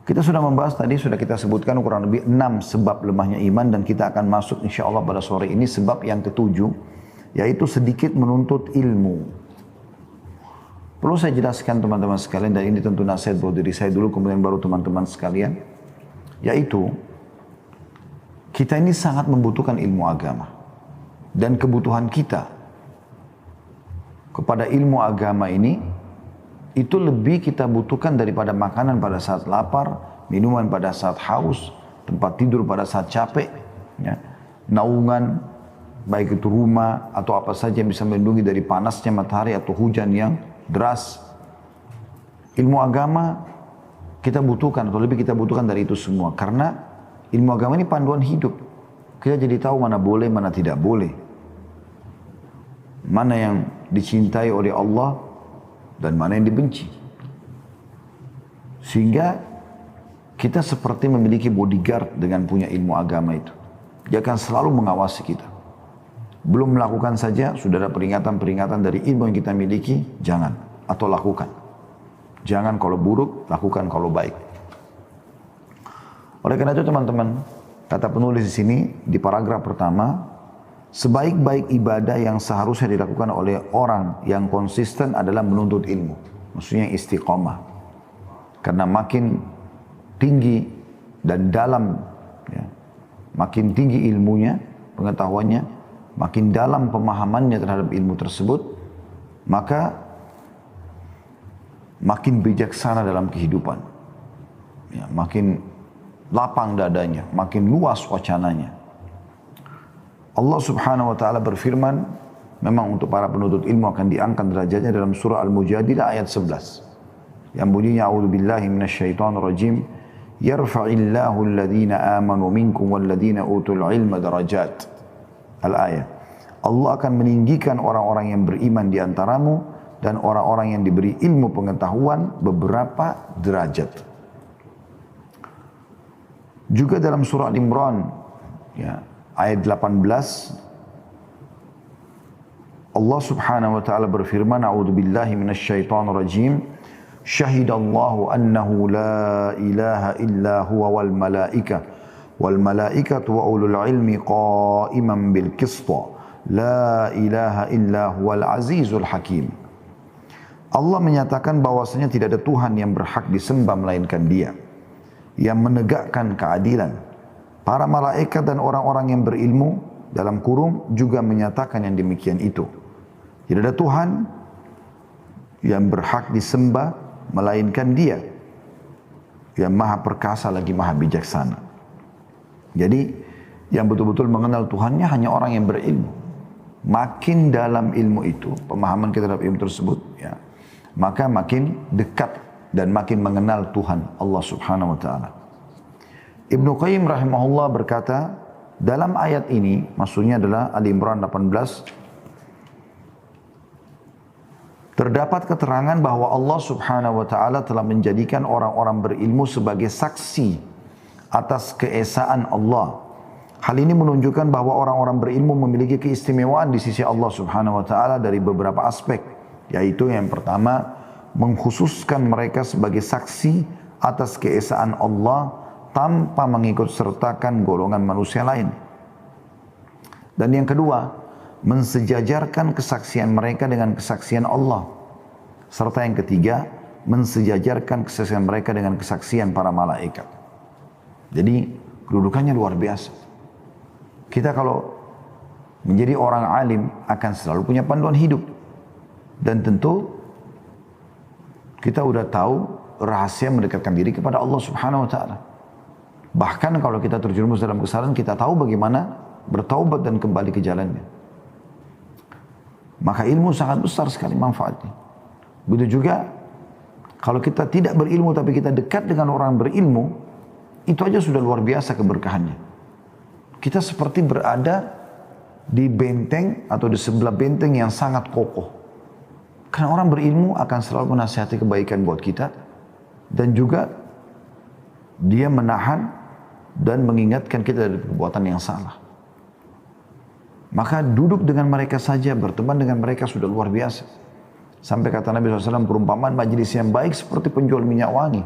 Kita sudah membahas tadi, sudah kita sebutkan kurang lebih 6 sebab lemahnya iman, dan kita akan masuk insya Allah pada sore ini sebab yang ketujuh, yaitu sedikit menuntut ilmu. Perlu saya jelaskan teman-teman sekalian, dan ini tentu nasihat buat diri saya dulu, kemudian baru teman-teman sekalian, yaitu kita ini sangat membutuhkan ilmu agama. Dan kebutuhan kita kepada ilmu agama ini, itu lebih kita butuhkan daripada makanan pada saat lapar, minuman pada saat haus, tempat tidur pada saat capek, ya, naungan, baik itu rumah atau apa saja yang bisa melindungi dari panasnya matahari atau hujan yang deras. Ilmu agama kita butuhkan, atau lebih kita butuhkan dari itu semua. Karena ilmu agama ini panduan hidup. Kita jadi tahu mana boleh, mana tidak boleh. Mana yang dicintai oleh Allah dan mana yang dibenci. Sehingga kita seperti memiliki bodyguard dengan punya ilmu agama itu. Dia akan selalu mengawasi kita. Belum melakukan saja, sudah ada peringatan-peringatan dari ilmu yang kita miliki, jangan. Atau lakukan. Jangan kalau buruk, lakukan kalau baik. Oleh karena itu teman-teman, kata penulis di sini, di paragraf pertama, sebaik-baik ibadah yang seharusnya dilakukan oleh orang yang konsisten adalah menuntut ilmu. Maksudnya istiqomah. Karena makin tinggi dan dalam, ya, makin tinggi ilmunya, pengetahuannya, makin dalam pemahamannya terhadap ilmu tersebut, maka makin bijaksana dalam kehidupan. Ya, makin lapang dadanya, makin luas wacananya. Allah subhanahu wa ta'ala berfirman, memang untuk para penuntut ilmu akan diangkat derajatnya dalam surah Al-Mujadilah ayat 11. Yang bunyinya, A'udzubillahi minasyaitonirrajim, yarfa'illahu alladhina amanu minkum walladhina utul ilma darajat. Al-ayat. Allah akan meninggikan orang-orang yang beriman di antaramu dan orang-orang yang diberi ilmu pengetahuan beberapa derajat. Juga dalam surah Al-Imran, ya, ayat 18, Allah subhanahu wa ta'ala berfirman, A'udzubillahi minasyaitonirrajim, syahidallahu annahu la ilaha illa huwa wal malaikatu wa ulul ilmi qa'iman bil qista, la ilaha illa huwal azizul hakim. Allah menyatakan bahwasanya tidak ada Tuhan yang berhak disembah melainkan Dia, yang menegakkan keadilan. Para malaikat dan orang-orang yang berilmu dalam kurung juga menyatakan yang demikian itu. Tidak ada Tuhan yang berhak disembah melainkan Dia, yang maha perkasa lagi maha bijaksana. Jadi yang betul-betul mengenal Tuhannya hanya orang yang berilmu. Makin dalam ilmu itu, pemahaman kita terhadap ilmu tersebut, ya, maka makin dekat dan makin mengenal Tuhan Allah subhanahu wa ta'ala. Ibnu Qayyim rahimahullah berkata, dalam ayat ini, maksudnya adalah Ali Imran 18, terdapat keterangan bahwa Allah subhanahu wa ta'ala telah menjadikan orang-orang berilmu sebagai saksi atas keesaan Allah. Hal ini menunjukkan bahwa orang-orang berilmu memiliki keistimewaan di sisi Allah subhanahu wa ta'ala dari beberapa aspek, yaitu yang pertama, mengkhususkan mereka sebagai saksi atas keesaan Allah tanpa mengikut sertakan golongan manusia lain. Dan yang kedua, mensejajarkan kesaksian mereka dengan kesaksian Allah. Serta yang ketiga, mensejajarkan kesaksian mereka dengan kesaksian para malaikat. Jadi kedudukannya luar biasa. Kita kalau menjadi orang alim akan selalu punya panduan hidup. Dan tentu kita udah tahu rahasia mendekatkan diri kepada Allah subhanahu wa ta'ala. Bahkan kalau kita terjerumus dalam kesalahan, kita tahu bagaimana bertaubat dan kembali ke jalannya. Maka ilmu sangat besar sekali manfaatnya. Begitu juga kalau kita tidak berilmu tapi kita dekat dengan orang berilmu, itu aja sudah luar biasa keberkahannya. Kita seperti berada di benteng atau di sebelah benteng yang sangat kokoh. Karena orang berilmu akan selalu menasihati kebaikan buat kita, dan juga dia menahan dan mengingatkan kita dari perbuatan yang salah. Maka duduk dengan mereka saja, berteman dengan mereka sudah luar biasa. Sampai kata Nabi SAW, perumpamaan majelis yang baik seperti penjual minyak wangi.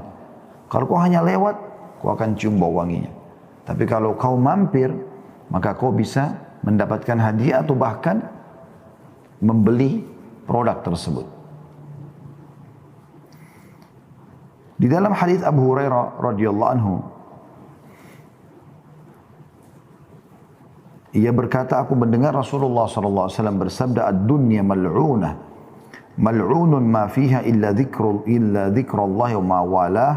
Kalau kau hanya lewat, kau akan cium bau wanginya. Tapi kalau kau mampir, maka kau bisa mendapatkan hadiah atau bahkan membeli produk tersebut. Di dalam hadis Abu Hurairah radhiyallahu anhu, ia berkata, aku mendengar Rasulullah sallallahu alaihi wasallam bersabda, "Ad-dunya mal'unah, mal'unun ma fiha illa dzikrullah wa ma walah,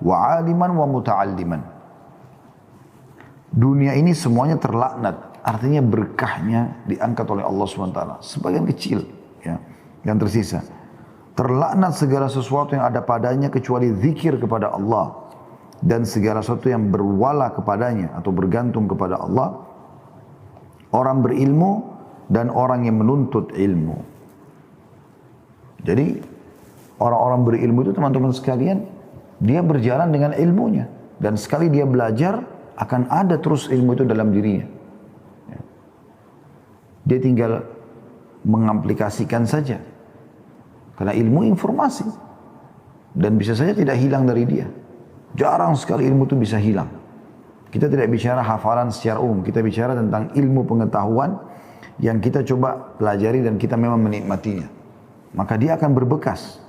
wa 'aliman wa muta'alliman." Dunia ini semuanya terlaknat, artinya berkahnya diangkat oleh Allah SWT. Sebagian kecil ya, yang tersisa. Terlaknat segala sesuatu yang ada padanya kecuali zikir kepada Allah. Dan segala sesuatu yang berwala kepadanya atau bergantung kepada Allah. Orang berilmu dan orang yang menuntut ilmu. Jadi orang-orang berilmu itu teman-teman sekalian, dia berjalan dengan ilmunya. Dan sekali dia belajar, akan ada terus ilmu itu dalam dirinya. Dia tinggal mengaplikasikan saja. Karena ilmu informasi. Dan bisa saja tidak hilang dari dia. Jarang sekali ilmu itu bisa hilang. Kita tidak bicara hafalan secara umum. Kita bicara tentang ilmu pengetahuan yang kita coba pelajari dan kita memang menikmatinya. Maka dia akan berbekas.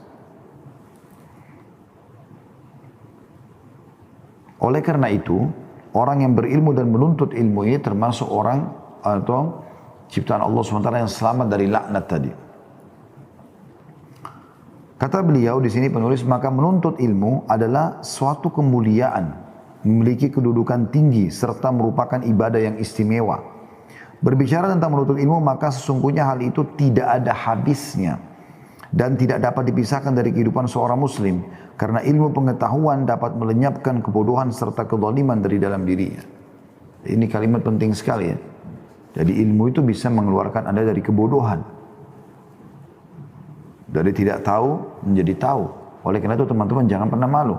Oleh karena itu, orang yang berilmu dan menuntut ilmu ini termasuk orang atau ciptaan Allah SWT yang selamat dari laknat tadi. Kata beliau di sini penulis, maka menuntut ilmu adalah suatu kemuliaan, memiliki kedudukan tinggi serta merupakan ibadah yang istimewa. Berbicara tentang menuntut ilmu, maka sesungguhnya hal itu tidak ada habisnya dan tidak dapat dipisahkan dari kehidupan seorang muslim, karena ilmu pengetahuan dapat melenyapkan kebodohan serta kezaliman dari dalam dirinya. Ini kalimat penting sekali ya. Jadi ilmu itu bisa mengeluarkan Anda dari kebodohan. Dari tidak tahu menjadi tahu. Oleh karena itu teman-teman jangan pernah malu.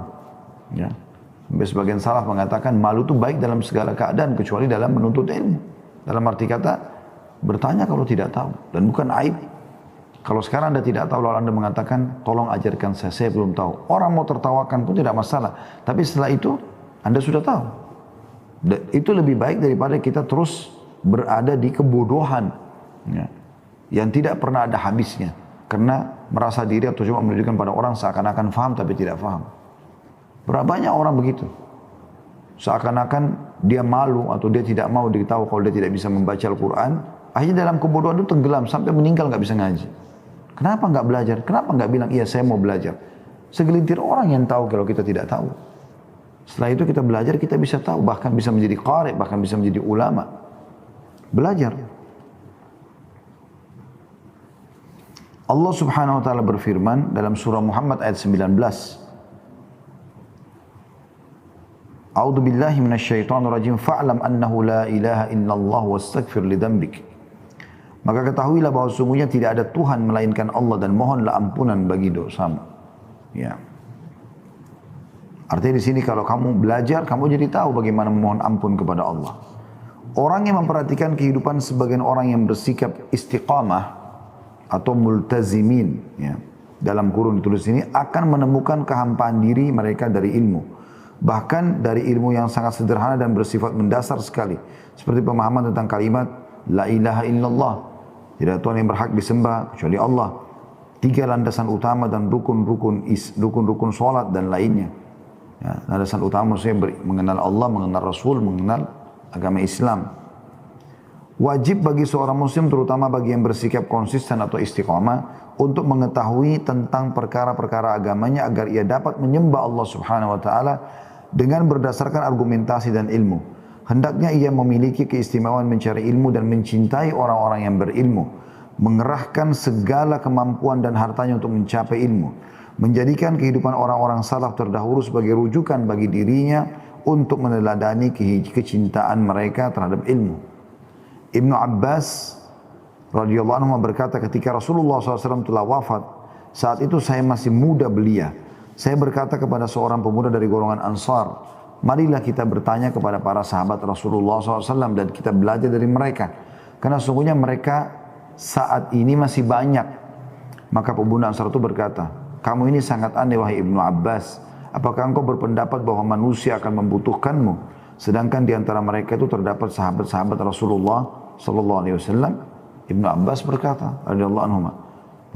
Ya. Sebagian salaf mengatakan malu itu baik dalam segala keadaan kecuali dalam menuntut ilmu. Dalam arti kata bertanya kalau tidak tahu dan bukan aib. Kalau sekarang Anda tidak tahu lalu Anda mengatakan tolong ajarkan saya belum tahu. Orang mau tertawakan pun tidak masalah. Tapi setelah itu Anda sudah tahu. Dan itu lebih baik daripada kita terus berada di kebodohan. Ya. Yang tidak pernah ada habisnya. Karena merasa diri atau cuma menunjukkan pada orang seakan-akan faham tapi tidak faham. Berapa banyak orang begitu. Seakan-akan dia malu atau dia tidak mau diketahui kalau dia tidak bisa membaca Al-Quran. Akhirnya dalam kebodohan itu tenggelam sampai meninggal nggak bisa ngaji. Kenapa nggak belajar? Kenapa nggak bilang iya saya mau belajar? Segelintir orang yang tahu kalau kita tidak tahu. Setelah itu kita belajar kita bisa tahu, bahkan bisa menjadi qari, bahkan bisa menjadi ulama. Belajar. Allah Subhanahu wa taala berfirman dalam surah Muhammad ayat 19. A'udzu billahi minasyaitonir rajim. Fa'lam annahu la ilaha illallah wastaghfir li dzambik. Maka ketahuilah bahwa sungguhnya tidak ada Tuhan melainkan Allah dan mohonlah ampunan bagi dosamu. Ya. Artinya di sini kalau kamu belajar, kamu jadi tahu bagaimana memohon ampun kepada Allah. Orang yang memperhatikan kehidupan sebagian orang yang bersikap istiqamah atau multazimin, ya, dalam kurung ditulis ini, akan menemukan kehampaan diri mereka dari ilmu. Bahkan dari ilmu yang sangat sederhana dan bersifat mendasar sekali. Seperti pemahaman tentang kalimat La ilaha illallah. Tidak ada Tuhan yang berhak disembah kecuali Allah. 3 landasan utama dan rukun-rukun sholat dan lainnya. Ya, landasan utama maksudnya mengenal Allah, mengenal Rasul, mengenal agama Islam. Wajib bagi seorang muslim terutama bagi yang bersikap konsisten atau istiqamah untuk mengetahui tentang perkara-perkara agamanya agar ia dapat menyembah Allah Subhanahu wa taala dengan berdasarkan argumentasi dan ilmu. Hendaknya ia memiliki keistimewaan mencari ilmu dan mencintai orang-orang yang berilmu, mengerahkan segala kemampuan dan hartanya untuk mencapai ilmu, menjadikan kehidupan orang-orang salaf terdahulu sebagai rujukan bagi dirinya untuk meneladani kecintaan mereka terhadap ilmu. Ibnu Abbas radhiyallahu anhu berkata ketika Rasulullah SAW telah wafat, saat itu saya masih muda belia. Saya berkata kepada seorang pemuda dari golongan Ansar, marilah kita bertanya kepada para sahabat Rasulullah SAW dan kita belajar dari mereka. Karena sungguhnya mereka saat ini masih banyak. Maka pemuda Ansar itu berkata, kamu ini sangat aneh wahai Ibnu Abbas. apakah engkau berpendapat bahwa manusia akan membutuhkanmu, sedangkan di antara mereka itu terdapat sahabat-sahabat Rasulullah sallallahu alaihi wasallam? Ibnu Abbas berkata, radhiyallahu anhu,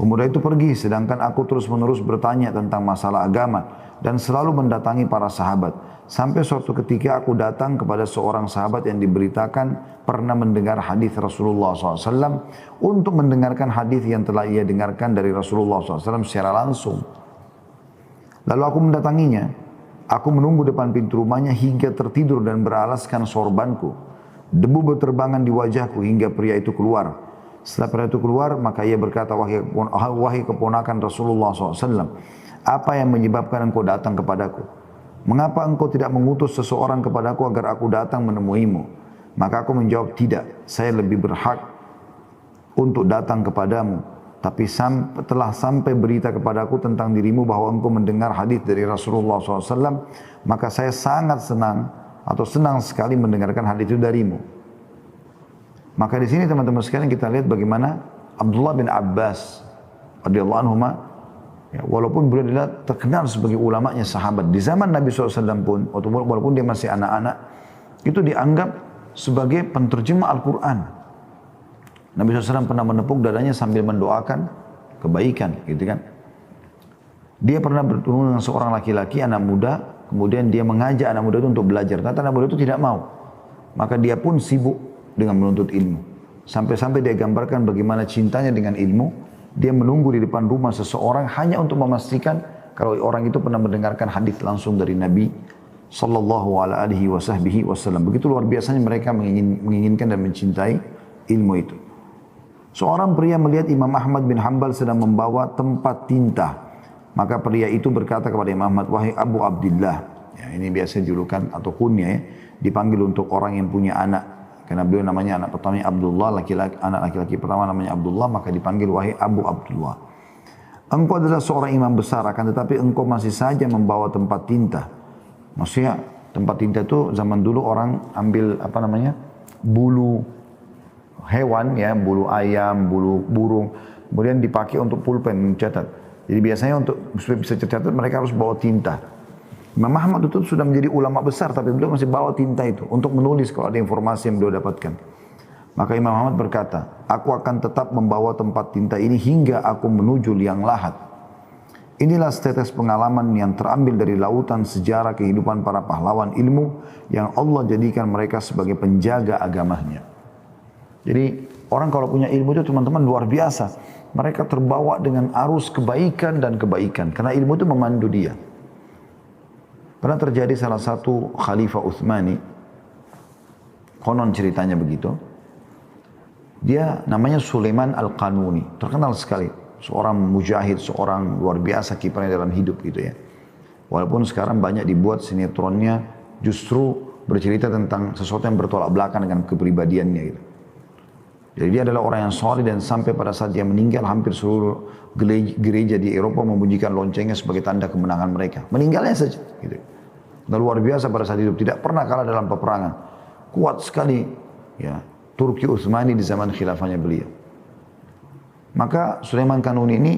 pemuda itu pergi, sedangkan aku terus-menerus bertanya tentang masalah agama dan selalu mendatangi para sahabat. Sampai suatu ketika aku datang kepada seorang sahabat yang diberitakan pernah mendengar hadis Rasulullah SAW untuk mendengarkan hadis yang telah ia dengarkan dari Rasulullah SAW secara langsung. Lalu aku mendatanginya. Aku menunggu depan pintu rumahnya hingga tertidur dan beralaskan sorbanku. Debu berterbangan di wajahku hingga pria itu keluar. Setelah pria itu keluar, maka ia berkata, wahai keponakan Rasulullah SAW, apa yang menyebabkan engkau datang kepadaku? Mengapa engkau tidak mengutus seseorang kepadaku agar aku datang menemuimu? Maka aku menjawab, tidak, saya lebih berhak untuk datang kepadamu. Tapi telah sampai berita kepadaku tentang dirimu bahwa engkau mendengar hadis dari Rasulullah SAW, maka saya sangat senang sekali mendengarkan hadis itu darimu. Maka di sini teman-teman sekalian kita lihat bagaimana Abdullah bin Abbas radhiyallahu anhu, ya, walaupun beliau adalah terkenal sebagai ulamanya sahabat di zaman Nabi SAW pun, walaupun dia masih anak-anak, itu dianggap sebagai penterjemah Al-Quran. Nabi SAW pernah menepuk dadanya sambil mendoakan kebaikan, gitu kan. Dia pernah bertemu dengan seorang laki-laki, anak muda, kemudian dia mengajak anak muda itu untuk belajar. Ternyata anak muda itu tidak mau. Maka dia pun sibuk dengan menuntut ilmu. Sampai-sampai dia gambarkan bagaimana cintanya dengan ilmu. Dia menunggu di depan rumah seseorang hanya untuk memastikan kalau orang itu pernah mendengarkan hadis langsung dari Nabi sallallahu alaihi wasallam. Begitu luar biasanya mereka menginginkan dan mencintai ilmu itu. Seorang pria melihat Imam Ahmad bin Hanbal sedang membawa tempat tinta. Maka pria itu berkata kepada Imam Ahmad, wahai Abu Abdillah. Ya, ini biasa julukan atau kunyah ya, dipanggil untuk orang yang punya anak. Karena beliau namanya anak pertamanya Abdullah, anak laki-laki pertama namanya Abdullah, maka dipanggil wahai Abu Abdullah. Engkau adalah seorang imam besar, akan tetapi engkau masih saja membawa tempat tinta. Maksudnya tempat tinta itu zaman dulu orang ambil bulu hewan ya, bulu ayam, bulu burung, kemudian dipakai untuk pulpen mencatat. Jadi biasanya untuk supaya bisa tercatat mereka harus bawa tinta. Imam Ahmad itu sudah menjadi ulama besar, tapi beliau masih bawa tinta itu untuk menulis kalau ada informasi yang beliau dapatkan. Maka Imam Ahmad berkata, aku akan tetap membawa tempat tinta ini hingga aku menuju liang lahat. Inilah setetes pengalaman yang terambil dari lautan sejarah kehidupan para pahlawan ilmu yang Allah jadikan mereka sebagai penjaga agamanya. Jadi orang kalau punya ilmu itu teman-teman luar biasa. Mereka terbawa dengan arus kebaikan dan kebaikan. Karena ilmu itu memandu dia. Pernah terjadi salah satu Khalifah Utsmani, konon ceritanya begitu. Dia namanya Sulaiman Al-Qanuni, terkenal sekali. Seorang mujahid, seorang luar biasa kiprahnya dalam hidup gitu ya. Walaupun sekarang banyak dibuat sinetronnya justru bercerita tentang sesuatu yang bertolak belakang dengan kepribadiannya gitu. Jadi dia adalah orang yang soleh dan sampai pada saat dia meninggal hampir seluruh gereja di Eropa membunyikan loncengnya sebagai tanda kemenangan mereka. Meninggalnya saja gitu. Dan luar biasa pada saat hidup, tidak pernah kalah dalam peperangan. Kuat sekali ya Turki Utsmani di zaman khilafahnya beliau. Maka Sulaiman Kanuni ini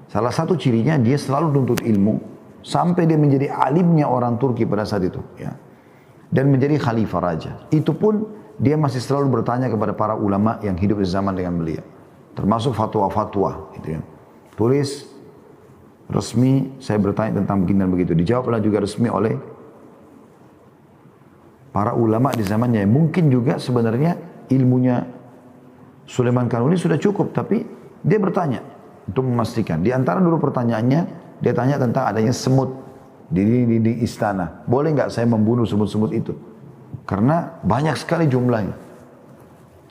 salah satu cirinya dia selalu nuntut ilmu sampai dia menjadi alimnya orang Turki pada saat itu ya. Dan menjadi khalifah raja. Itu pun dia masih selalu bertanya kepada para ulama yang hidup di zaman dengan beliau. Termasuk fatwa-fatwa gitu ya. Tulis resmi, saya bertanya tentang begini dan begitu. Dijawablah juga resmi oleh para ulama di zamannya. Mungkin juga sebenarnya ilmunya Sulaiman Kanuni sudah cukup, tapi dia bertanya untuk memastikan. Di antara dulu pertanyaannya, dia tanya tentang adanya semut di istana. Boleh nggak saya membunuh semut-semut itu? Karena banyak sekali jumlahnya.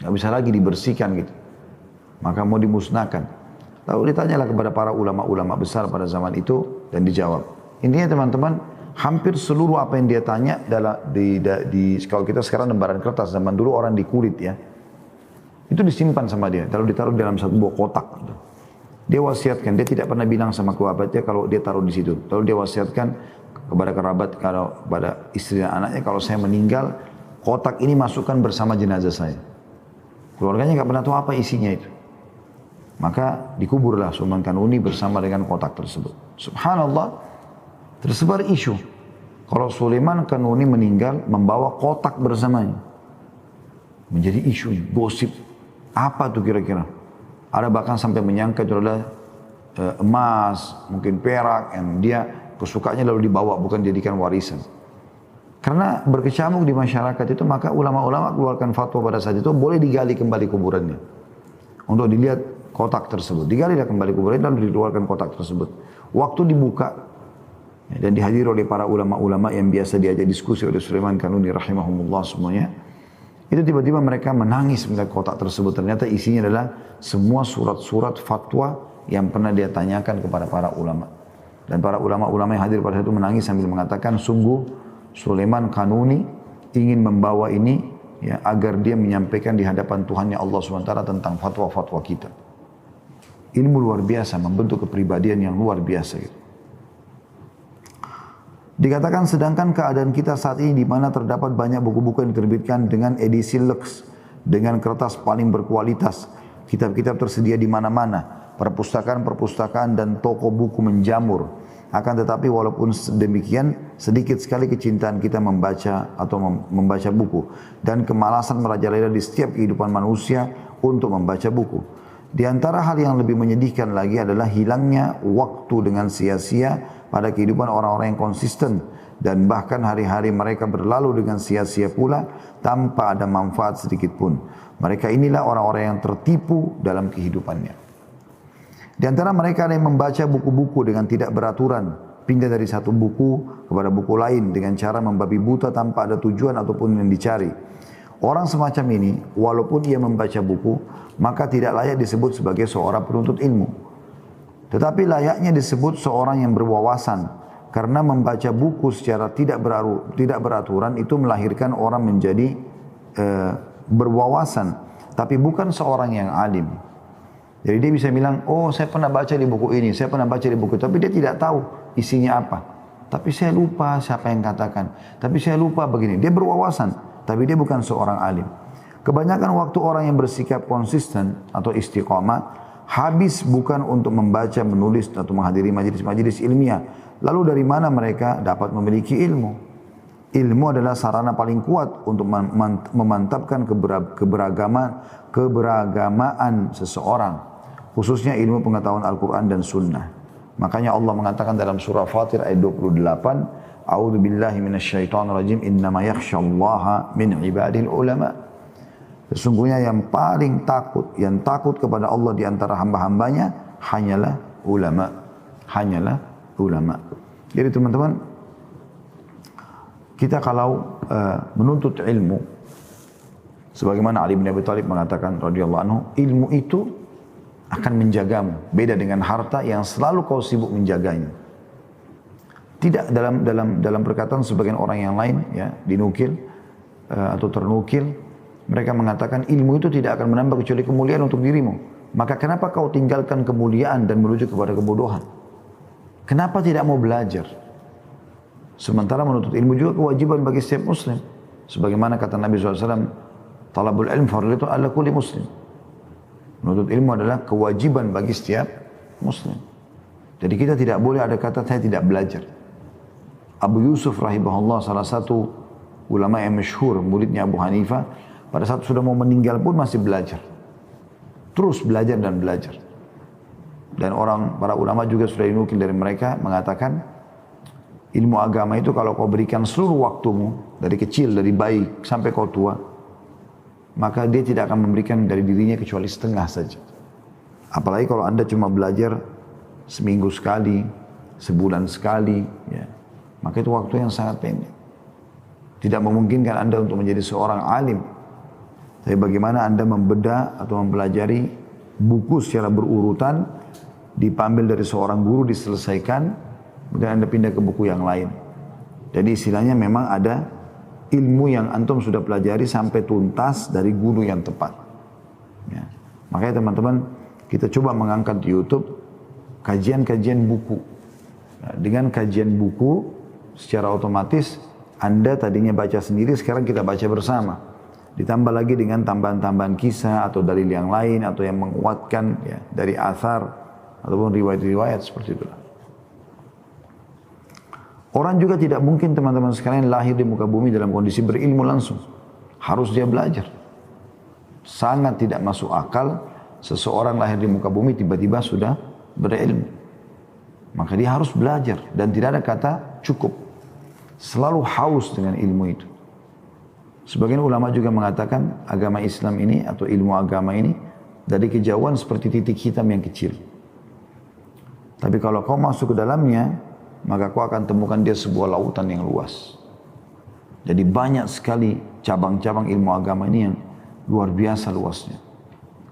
Nggak bisa lagi dibersihkan gitu. Maka mau dimusnahkan. Lalu ditanyalah kepada para ulama-ulama besar pada zaman itu dan dijawab. Intinya teman-teman, hampir seluruh apa yang dia tanya kalau kita sekarang lembaran kertas, zaman dulu orang di kulit ya. Itu disimpan sama dia, lalu ditaruh dalam satu buah kotak. Gitu. Dia wasiatkan, dia tidak pernah bilang sama kerabatnya kalau dia taruh di situ. Lalu dia wasiatkan kepada kerabat, kepada istri dan anaknya, kalau saya meninggal, kotak ini masukkan bersama jenazah saya. Keluarganya nggak pernah tahu apa isinya itu. Maka dikuburlah Sulaiman Kanuni bersama dengan kotak tersebut. Subhanallah, Tersebar isu. Kalau Sulaiman Kanuni meninggal, membawa kotak bersamanya. Menjadi isu, gosip. Apa tuh kira-kira? Ada bahkan sampai menyangka itu adalah emas, mungkin perak, yang dia kesukaannya lalu dibawa, bukan dijadikan warisan. Karena berkecamuk di masyarakat itu, maka ulama-ulama keluarkan fatwa pada saat itu, boleh digali kembali kuburannya. Untuk dilihat kotak tersebut. Digali kembali kuburannya, lalu dikeluarkan kotak tersebut. Waktu dibuka, dan dihadiri oleh para ulama-ulama yang biasa diajak diskusi oleh Sulaiman Kanuni rahimahumullah semuanya, itu tiba-tiba mereka menangis melihat kotak tersebut. Ternyata isinya adalah semua surat-surat fatwa yang pernah dia tanyakan kepada para ulama. Dan para ulama-ulama yang hadir pada saat itu menangis sambil mengatakan, sungguh Sulaiman Kanuni ingin membawa ini ya, agar dia menyampaikan di hadapan Tuhannya Allah SWT tentang fatwa-fatwa kita. Ilmu luar biasa, membentuk kepribadian yang luar biasa gitu. Dikatakan sedangkan keadaan kita saat ini di mana terdapat banyak buku-buku yang diterbitkan dengan edisi Lux, dengan kertas paling berkualitas, kitab-kitab tersedia di mana-mana, perpustakaan-perpustakaan dan toko buku menjamur. Akan tetapi walaupun demikian, sedikit sekali kecintaan kita membaca atau membaca buku dan kemalasan merajalela di setiap kehidupan manusia untuk membaca buku. Di antara hal yang lebih menyedihkan lagi adalah hilangnya waktu dengan sia-sia pada kehidupan orang-orang yang konsisten dan bahkan hari-hari mereka berlalu dengan sia-sia pula tanpa ada manfaat sedikit pun. Mereka inilah orang-orang yang tertipu dalam kehidupannya. Di antara mereka ada yang membaca buku-buku dengan tidak beraturan, pindah dari satu buku kepada buku lain dengan cara membabi buta tanpa ada tujuan ataupun yang dicari. Orang semacam ini, walaupun ia membaca buku, maka tidak layak disebut sebagai seorang penuntut ilmu. Tetapi layaknya disebut seorang yang berwawasan, karena membaca buku secara tidak beraturan itu melahirkan orang menjadi berwawasan, tapi bukan seorang yang alim. Jadi dia bisa bilang, oh saya pernah baca di buku ini, saya pernah baca di buku itu, tapi dia tidak tahu isinya apa. Tapi saya lupa siapa yang katakan, tapi saya lupa begini. Dia berwawasan, tapi dia bukan seorang alim. Kebanyakan waktu orang yang bersikap konsisten atau istiqamah habis bukan untuk membaca, menulis atau menghadiri majelis-majelis ilmiah. Lalu dari mana mereka dapat memiliki ilmu? Ilmu adalah sarana paling kuat untuk memantapkan keberagamaan seseorang, khususnya ilmu pengetahuan Al-Quran dan Sunnah. Makanya Allah mengatakan dalam surah Fatir ayat 28, A'udzu billahi minasyaitonir rajim, innama yakhsyallaha min ibadil ulama. Sesungguhnya yang paling takut, yang takut kepada Allah di antara hamba-hambanya hanyalah ulama. Hanyalah ulama. Jadi teman-teman, kita kalau menuntut ilmu, sebagaimana Ali bin Abi Thalib mengatakan radhiyallahu anhu, ilmu itu akan menjagamu. Beda dengan harta yang selalu kau sibuk menjaganya. Tidak dalam perkataan sebagian orang yang lain, ya, dinukil atau ternukil, mereka mengatakan ilmu itu tidak akan menambah kecuali kemuliaan untuk dirimu. Maka kenapa kau tinggalkan kemuliaan dan menuju kepada kebodohan? Kenapa tidak mau belajar? Sementara menuntut ilmu juga kewajiban bagi setiap muslim. Sebagaimana kata Nabi SAW, talabul ilm fardhu ala kulli muslim. Menuntut ilmu adalah kewajiban bagi setiap muslim. Jadi kita tidak boleh ada kata saya tidak belajar. Abu Yusuf rahimahullah, salah satu ulama yang masyhur, muridnya Abu Hanifah, pada saat sudah mau meninggal pun masih belajar. Terus belajar dan belajar. Dan para ulama juga sudah dinukil dari mereka mengatakan, ilmu agama itu kalau kau berikan seluruh waktumu, dari kecil, dari bayi sampai kau tua, maka dia tidak akan memberikan dari dirinya kecuali setengah saja. Apalagi kalau anda cuma belajar seminggu sekali, sebulan sekali, ya, maka itu waktu yang sangat pendek. Tidak memungkinkan anda untuk menjadi seorang alim. Tapi bagaimana anda membedah atau mempelajari buku secara berurutan, diambil dari seorang guru, diselesaikan, kemudian anda pindah ke buku yang lain. Jadi istilahnya memang ada ilmu yang antum sudah pelajari sampai tuntas dari guru yang tepat. Ya. Makanya teman-teman, kita coba mengangkat di YouTube kajian-kajian buku. Nah, dengan kajian buku, secara otomatis anda tadinya baca sendiri, sekarang kita baca bersama. Ditambah lagi dengan tambahan-tambahan kisah atau dalil yang lain atau yang menguatkan ya, dari athar ataupun riwayat-riwayat seperti itu. Orang juga tidak mungkin teman-teman sekalian lahir di muka bumi dalam kondisi berilmu langsung. Harus dia belajar. Sangat tidak masuk akal seseorang lahir di muka bumi tiba-tiba sudah berilmu. Maka dia harus belajar dan tidak ada kata cukup. Selalu haus dengan ilmu itu. Sebagian ulama juga mengatakan agama Islam ini atau ilmu agama ini dari kejauhan seperti titik hitam yang kecil. Tapi kalau kau masuk ke dalamnya, maka kau akan temukan dia sebuah lautan yang luas. Jadi banyak sekali cabang-cabang ilmu agama ini yang luar biasa luasnya.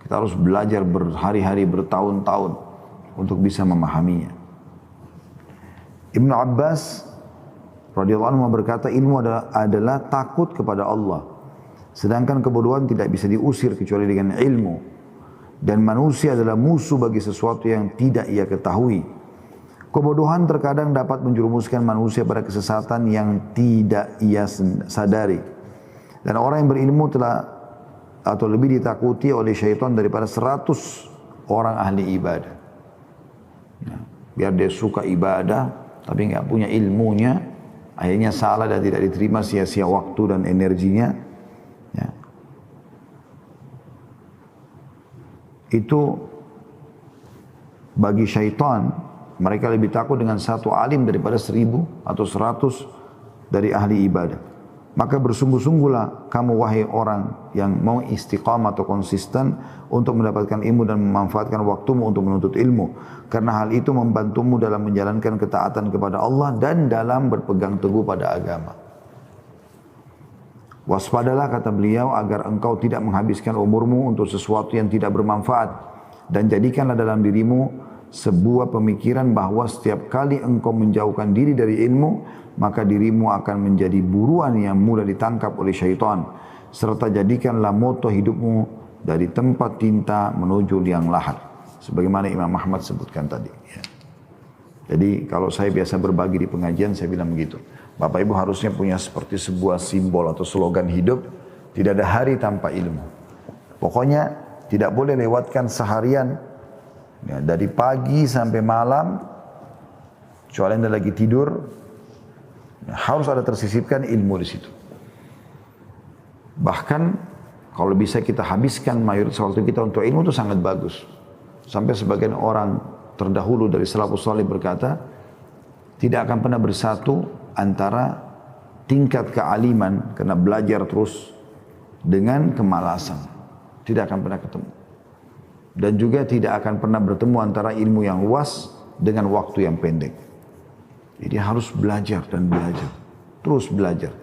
Kita harus belajar berhari-hari, bertahun-tahun untuk bisa memahaminya. Ibnu Abbas radhiyallahu anhu berkata, ilmu adalah takut kepada Allah. Sedangkan kebodohan tidak bisa diusir kecuali dengan ilmu. Dan manusia adalah musuh bagi sesuatu yang tidak ia ketahui. Kebodohan terkadang dapat menjerumuskan manusia pada kesesatan yang tidak ia sadari. Dan orang yang berilmu telah atau lebih ditakuti oleh syaitan daripada 100 orang ahli ibadah. Ya, biar dia suka ibadah tapi nggak punya ilmunya, akhirnya salah dan tidak diterima, sia-sia waktu dan energinya. Ya. Itu bagi syaitan, mereka lebih takut dengan satu alim daripada 1000 atau 100 dari ahli ibadah. Maka bersungguh-sungguhlah kamu wahai orang yang mau istiqamah atau konsisten untuk mendapatkan ilmu dan memanfaatkan waktumu untuk menuntut ilmu. Karena hal itu membantumu dalam menjalankan ketaatan kepada Allah dan dalam berpegang teguh pada agama. Waspadalah kata beliau agar engkau tidak menghabiskan umurmu untuk sesuatu yang tidak bermanfaat. Dan jadikanlah dalam dirimu sebuah pemikiran bahwa setiap kali engkau menjauhkan diri dari ilmu, maka dirimu akan menjadi buruan yang mudah ditangkap oleh syaitan. Serta jadikanlah moto hidupmu dari tempat tinta menuju liang lahat. Sebagaimana Imam Ahmad sebutkan tadi. Ya. Jadi kalau saya biasa berbagi di pengajian, saya bilang begitu. Bapak Ibu harusnya punya seperti sebuah simbol atau slogan hidup. Tidak ada hari tanpa ilmu. Pokoknya tidak boleh lewatkan seharian. Ya, dari pagi sampai malam, kecuali Anda lagi tidur, harus ada tersisipkan ilmu di situ. Bahkan kalau bisa kita habiskan mayoritas waktu kita untuk ilmu itu sangat bagus. Sampai sebagian orang terdahulu dari salafus salih berkata, tidak akan pernah bersatu antara tingkat kealiman karena belajar terus dengan kemalasan. Tidak akan pernah ketemu. Dan juga tidak akan pernah bertemu antara ilmu yang luas dengan waktu yang pendek. Jadi harus belajar dan belajar. Terus belajar.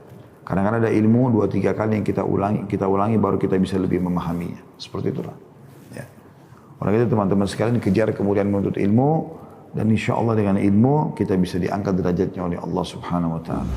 Kadang-kadang ada ilmu 2-3 kali yang kita ulangi baru kita bisa lebih memahaminya. Seperti itulah. Ya. Oleh itu teman-teman sekalian kejar kemudian menuntut ilmu. Dan insya Allah dengan ilmu kita bisa diangkat derajatnya oleh Allah Subhanahu Wa Taala.